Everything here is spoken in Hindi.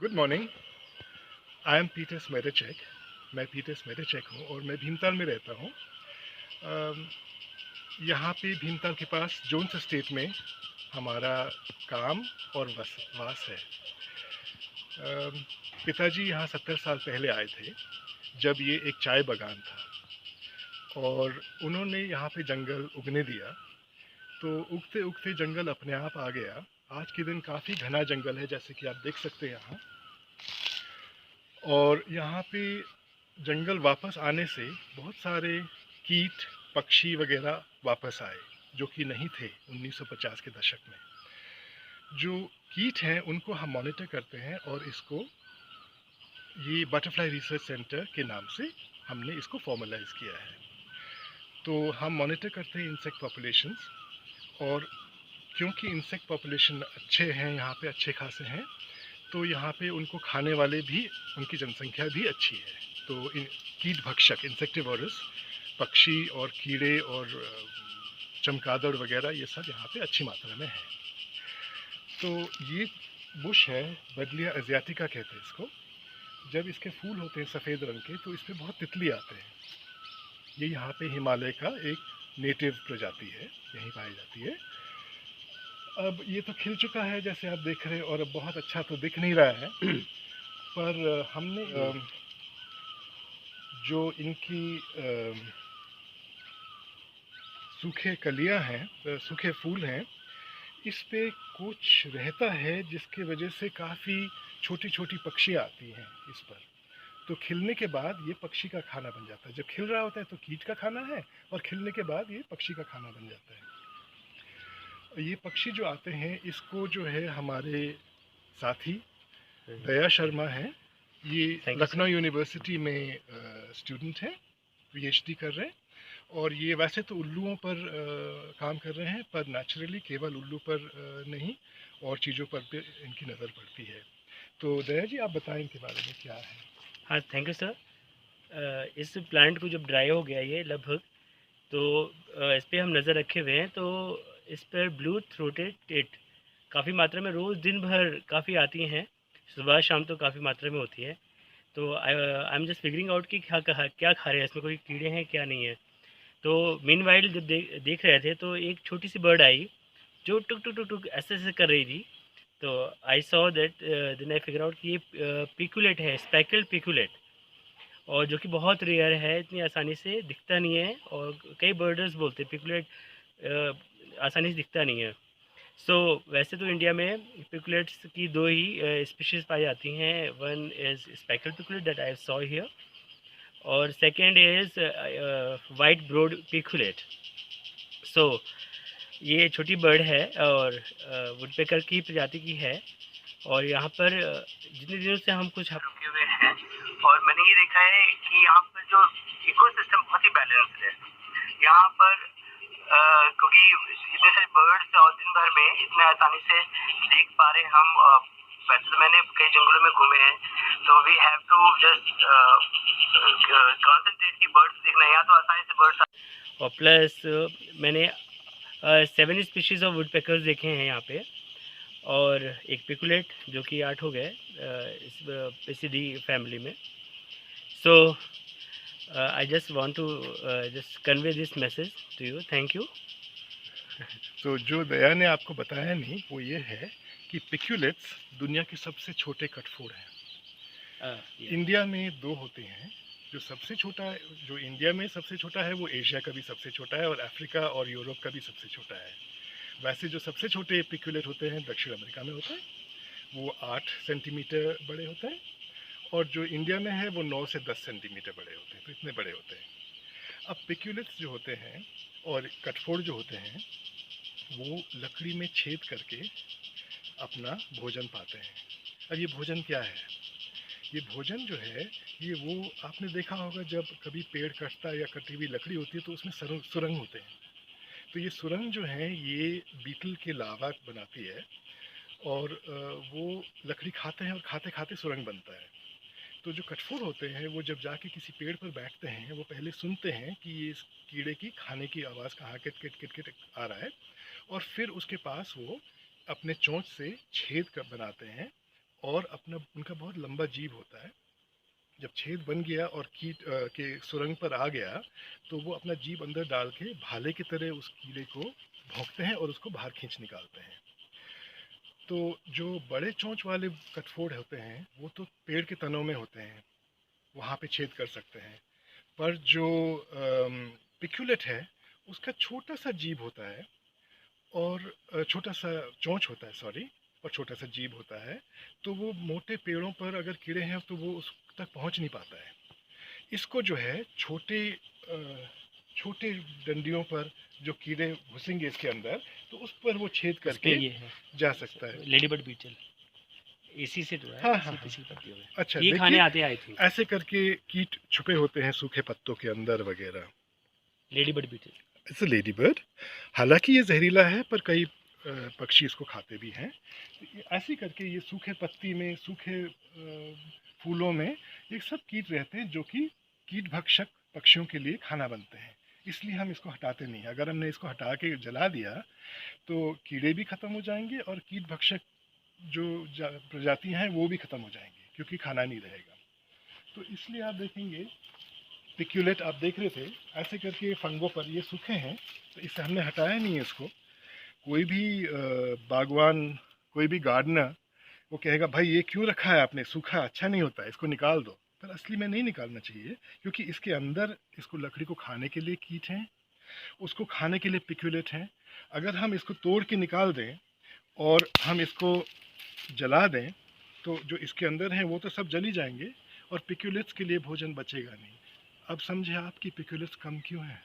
Good morning. I am Peter Smedechek. मैं पीटर स्मेडेचेक हूँ और मैं भीमताल में रहता हूँ। यहाँ पे भीमताल के पास जोन्स स्टेट में हमारा काम और वास है। पिताजी यहाँ 70 साल पहले आए थे, जब ये एक चाय बागान था और उन्होंने यहाँ पे जंगल उगने दिया। तो उगते उगते जंगल अपने आप आ गया। आज के दिन काफ़ी घना जंगल है, जैसे कि आप देख सकते हैं यहाँ। और यहाँ पे जंगल वापस आने से बहुत सारे कीट पक्षी वगैरह वापस आए, जो कि नहीं थे 1950 के दशक में। जो कीट हैं उनको हम मॉनिटर करते हैं और इसको ये बटरफ्लाई रिसर्च सेंटर के नाम से हमने इसको फॉर्मलाइज किया है। तो हम मॉनिटर करते हैं इंसेक्ट पॉपुलेशंस, और क्योंकि इंसेक्ट पॉपुलेशन अच्छे हैं यहाँ पे, अच्छे खासे हैं, तो यहाँ पे उनको खाने वाले भी, उनकी जनसंख्या भी अच्छी है। तो कीट भक्षक इंसेक्टिवोरस पक्षी और कीड़े और चमगादड़ वगैरह ये सब यहाँ पे अच्छी मात्रा में है। तो ये बुश है, बडलिया एशियाटिका कहते हैं इसको। जब इसके फूल होते हैं सफ़ेद रंग के, तो इस पर बहुत तितली आते हैं। ये यहाँ पे हिमालय का एक नेटिव प्रजाति है, यहीं पाई जाती है। अब ये तो खिल चुका है जैसे आप देख रहे हैं, और अब बहुत अच्छा तो दिख नहीं रहा है पर हमने जो इनकी सूखे कलियां हैं, सूखे फूल हैं, इस पे कुछ रहता है जिसकी वजह से काफ़ी छोटी छोटी पक्षी आती हैं इस पर। तो खिलने के बाद ये पक्षी का खाना बन जाता है। जब खिल रहा होता है तो कीट का खाना है, और खिलने के बाद ये पक्षी का खाना बन जाता है। ये पक्षी जो आते हैं, इसको जो है हमारे साथी दया शर्मा हैं, ये लखनऊ यूनिवर्सिटी में स्टूडेंट हैं, पीएचडी कर रहे हैं। और ये वैसे तो उल्लुओं पर काम कर रहे हैं, पर नेचुरली केवल उल्लू पर नहीं, और चीज़ों पर भी इनकी नज़र पड़ती है। तो दया जी, आप बताएं इनके बारे में क्या है। हाँ, थैंक यू सर। इस प्लांट को जब ड्राई हो गया ये लगभग, तो इस पर हम नज़र रखे हुए हैं। तो इस पर ब्लू थ्रोटेड टिट काफ़ी मात्रा में रोज़ दिन भर काफ़ी आती हैं, सुबह शाम तो काफ़ी मात्रा में होती है। तो I am just figuring out कि क्या खा रहे हैं, इसमें कोई कीड़े हैं क्या नहीं है। तो मीनवाइल जब देख रहे थे, तो एक छोटी सी बर्ड आई जो टुक टुक टुक टुक ऐसे ऐसे कर रही थी। तो I saw that, then I figure out कि ये पिकुलेट है, स्पेकल्ड पिकुलेट, और जो कि बहुत रेयर है, इतनी आसानी से दिखता नहीं है। और कई बर्डर्स बोलते हैं पिकुलेट आसानी से दिखता नहीं है। वैसे तो इंडिया में पिकुलेट्स की दो ही स्पीशीज़ पाई जाती हैं। One is speckled piculet that I saw here, और second is white browed piculet. ये छोटी बर्ड है और वुडपेकर की प्रजाति की है। और यहाँ पर जितने दिनों से हम कुछ रुके हुए हैं, और मैंने ये देखा है कि यहाँ पर जो इकोसिस्टम बहुत ही बैलेंस्ड है यहाँ पर, क्योंकि इतने सारे बर्ड्स और दिन भर में इतने आसानी से देख पा रहे हम। वैसे तो मैंने कई जंगलों में घूमे हैं, तो we have to just concentrate की बर्ड्स देखना है। यहाँ तो आसानी से बर्ड्स, और प्लस मैंने 7 स्पीशीज़ ऑफ वुडपेकर्स देखे हैं यहाँ पे, और एक पिकुलेट जो कि 8 हो गए इस पेसिडी फैमिली में। So I just want to just convey this message to you. Thank you. तो जो दया ने आपको बताया नहीं, वो ये है कि पिक्यूलेट्स दुनिया के सबसे छोटे कठफोड़ हैं। इंडिया में दो होते हैं। जो सबसे छोटा है, जो इंडिया में सबसे छोटा है, वो एशिया का भी सबसे छोटा है, और अफ्रीका और यूरोप का भी सबसे छोटा है। वैसे जो सबसे छोटे पिक्यूलेट होते हैं दक्षिण अमेरिका में होते हैं, वो 8 सेंटीमीटर बड़े होते हैं, और जो इंडिया में है वो 9 से 10 सेंटीमीटर बड़े होते हैं। तो इतने बड़े होते हैं। अब पिक्यूलेट्स जो होते हैं और कठफोड़ जो होते हैं, वो लकड़ी में छेद करके अपना भोजन पाते हैं। अब ये भोजन क्या है? ये भोजन जो है, ये वो आपने देखा होगा, जब कभी पेड़ कटता है या कटी हुई लकड़ी होती है तो उसमें सुरंग होते हैं। तो ये सुरंग जो है, ये बीटल के लावा बनाती है, और वो लकड़ी खाते हैं, और खाते खाते सुरंग बनता है। तो जो कठफोड़ होते हैं, वो जब जाके किसी पेड़ पर बैठते हैं, वो पहले सुनते हैं कि ये इस कीड़े की खाने की आवाज़ कहाँ किट किट किट किट आ रहा है, और फिर उसके पास वो अपने चोंच से छेद कर बनाते हैं, और अपना उनका बहुत लंबा जीभ होता है। जब छेद बन गया और कीट के सुरंग पर आ गया तो वो अपना जीभ अंदर डाल के भाले की तरह उस कीड़े को भौंकते हैं और उसको बाहर खींच निकालते हैं। तो जो बड़े चोंच वाले कटफोड़ होते हैं वो तो पेड़ के तनों में होते हैं, वहाँ पे छेद कर सकते हैं। पर जो पिक्यूलेट है उसका छोटा सा जीभ होता है और छोटा सा चोंच होता है, सॉरी, और छोटा सा जीभ होता है। तो वो मोटे पेड़ों पर अगर कीड़े हैं तो वो उस तक पहुंच नहीं पाता है। इसको जो है छोटे डंडियों पर जो कीड़े घुसेंगे इसके अंदर तो उस पर वो छेद इस पे करके ये है जा सकता है। लेडी बर्ड बीटल, इसी से तो है, हाँ इसी हाँ इसी हाँ। पत्तियों में अच्छा ये खाने देखिए, आते हैं आई थिंक। ऐसे करके कीट छुपे होते हैं सूखे पत्तों के अंदर वगैरह। Ladybird beetle. It's ladybird. हालांकि ये जहरीला है पर कई पक्षी इसको खाते भी हैं। ऐसे करके ये सूखे पत्ती में, सूखे फूलों में ये सब कीट रहते हैं जो कि कीट भक्षक पक्षियों के लिए खाना बनते हैं। इसलिए हम इसको हटाते नहीं। अगर हमने इसको हटा के जला दिया तो कीड़े भी खत्म हो जाएंगे और कीट भक्षक जो प्रजातियां हैं वो भी खत्म हो जाएंगी क्योंकि खाना नहीं रहेगा। तो इसलिए आप देखेंगे पिक्यूलेट आप देख रहे थे ऐसे करके फंगों पर ये सूखे हैं तो इससे हमने हटाया नहीं है इसको। कोई भी बागवान, कोई भी गार्डनर वो कहेगा भाई ये क्यों रखा है आपने, सूखा अच्छा नहीं होता है, इसको निकाल दो। पर असली में नहीं निकालना चाहिए क्योंकि इसके अंदर इसको लकड़ी को खाने के लिए कीट हैं, उसको खाने के लिए पिक्यूलेट हैं। अगर हम इसको तोड़ के निकाल दें और हम इसको जला दें तो जो इसके अंदर हैं वो तो सब जल ही जाएंगे और पिक्यूलेट्स के लिए भोजन बचेगा नहीं। अब समझे आप कि पिक्यूलेट्स कम क्यों हैं।